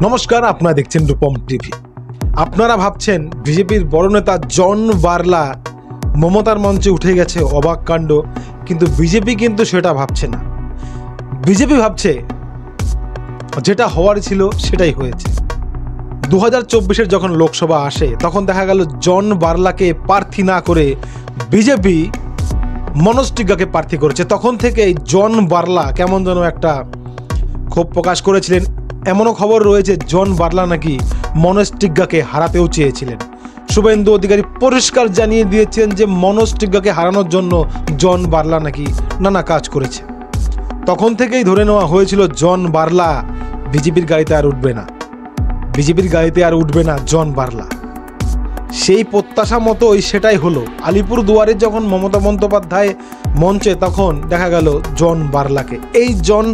নমস্কার, আপনারা দেখছেন রূপম টিভি। আপনারা ভাবছেন বিজেপির বড় নেতা জন বার্লা মমতার মঞ্চে উঠে গেছে, অবাক কাণ্ড। কিন্তু বিজেপি কিন্তু সেটা ভাবছে না। বিজেপি ভাবছে যেটা হওয়ার ছিল সেটাই হয়েছে। 2024-এর যখন লোকসভা আসে তখন দেখা গেল জন বার্লাকে প্রার্থী না করে বিজেপি মনোজ টিগ্গাকে প্রার্থী করেছে। তখন থেকে জন বার্লা কেমন যেন একটা ক্ষোভ প্রকাশ করেছিলেন। এমনও খবর রয়েছে জন বার্লা নাকি মনোজ টিগ্গাকে হারাতেও চেয়েছিলেন। শুভেন্দু অধিকারী পরিষ্কার জানিয়ে দিয়েছেন যে মনোজ টিগ্গাকে হারানোর জন্য জন বার্লা নাকি নানা কাজ করেছে। তখন থেকেই ধরে নেওয়া হয়েছিল জন বার্লা বিজেপির গাড়িতে আর উঠবে না, বিজেপির গাড়িতে আর উঠবে না জন বার্লা। সেই প্রত্যাশা মতোই সেটাই হলো। আলিপুর দুয়ারে যখন মমতা বন্দ্যোপাধ্যায় মঞ্চে, তখন দেখা গেল জন বার্লাকে। এই জন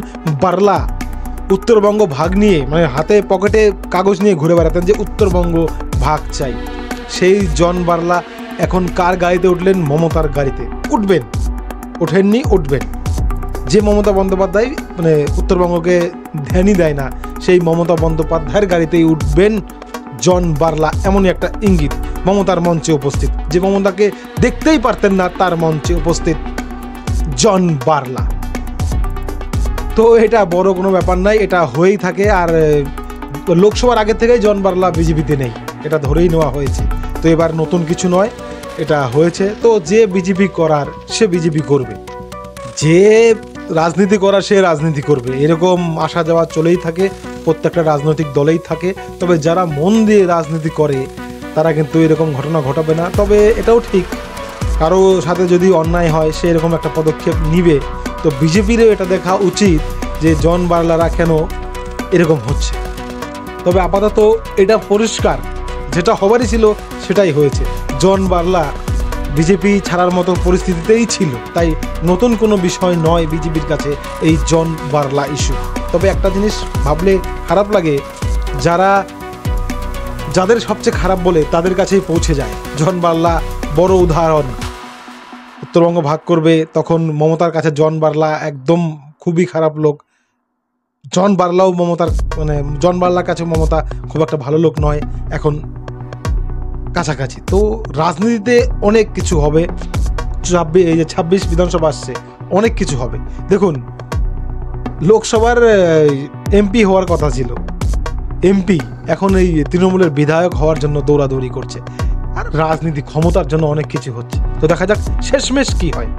বার্লা উত্তরবঙ্গ ভাগ নিয়ে, মানে হাতে পকেটে কাগজ নিয়ে ঘুরে বেড়াতেন যে উত্তরবঙ্গ ভাগ চাই। সেই জন বার্লা এখন কার গাড়িতে উঠলেন? মমতার গাড়িতে উঠবেন। ওঠেননি, উঠবেন। যে মমতা বন্দ্যোপাধ্যায় মানে উত্তরবঙ্গকে ধ্যানই দেয় না, সেই মমতা বন্দ্যোপাধ্যায়ের গাড়িতেই উঠবেন জন বার্লা। এমনই একটা ইঙ্গিত মমতার মঞ্চে উপস্থিত, যে মমতাকে দেখতেই পারতেন না তার মঞ্চে উপস্থিত জন বার্লা। তো এটা বড় কোনো ব্যাপার নাই, এটা হয়েই থাকে। আর লোকসভার আগে থেকেই জন বার্লা বিজেপিতে নেই, এটা ধরেই নেওয়া হয়েছে। তো এবার নতুন কিছু নয়, এটা হয়েছে। তো যে বিজেপি করার সে বিজেপি করবে, যে রাজনীতি করার সে রাজনীতি করবে। এরকম আসা যাওয়া চলেই থাকে, প্রত্যেকটা রাজনৈতিক দলেই থাকে। তবে যারা মন দিয়ে রাজনীতি করে তারা কিন্তু এরকম ঘটনা ঘটাবে না। তবে এটাও ঠিক, কারো সাথে যদি অন্যায় হয় সে এরকম একটা পদক্ষেপ নিবে। তো বিজেপিরও এটা দেখা উচিত যে জন বার্লারা কেন এরকম হচ্ছে। তবে আপাতত এটা পরিষ্কার, যেটা হবারই ছিল সেটাই হয়েছে। জন বার্লা বিজেপি ছাড়ার মতো পরিস্থিতিতেই ছিল, তাই নতুন কোনো বিষয় নয় বিজেপির কাছে এই জন বার্লা ইস্যু। তবে একটা জিনিস ভাবলে খারাপ লাগে, যাদের সবচেয়ে খারাপ বলে তাদের কাছেই পৌঁছে যায়। জন বার্লা বড় উদাহরণ। উত্তরবঙ্গ ভাগ করবে তখন মমতার কাছে জন বার্লা একদম খুবই খারাপ লোক। জন বার্লাও জন বার্লার কাছে মমতা খুব একটা ভালো লোক নয়, এখন কাছাকাছি। তো রাজনীতিতে অনেক কিছু হবে। 26 বিধানসভা আসছে, অনেক কিছু হবে। দেখুন, লোকসভার এমপি হওয়ার কথা ছিল, এমপি এখন এই তৃণমূলের বিধায়ক হওয়ার জন্য দৌড়াদৌড়ি করছে। আর রাজনীতি ক্ষমতার জন্য অনেক কিছু হচ্ছে। তো দেখা যাক শেষমেশ কি হয়।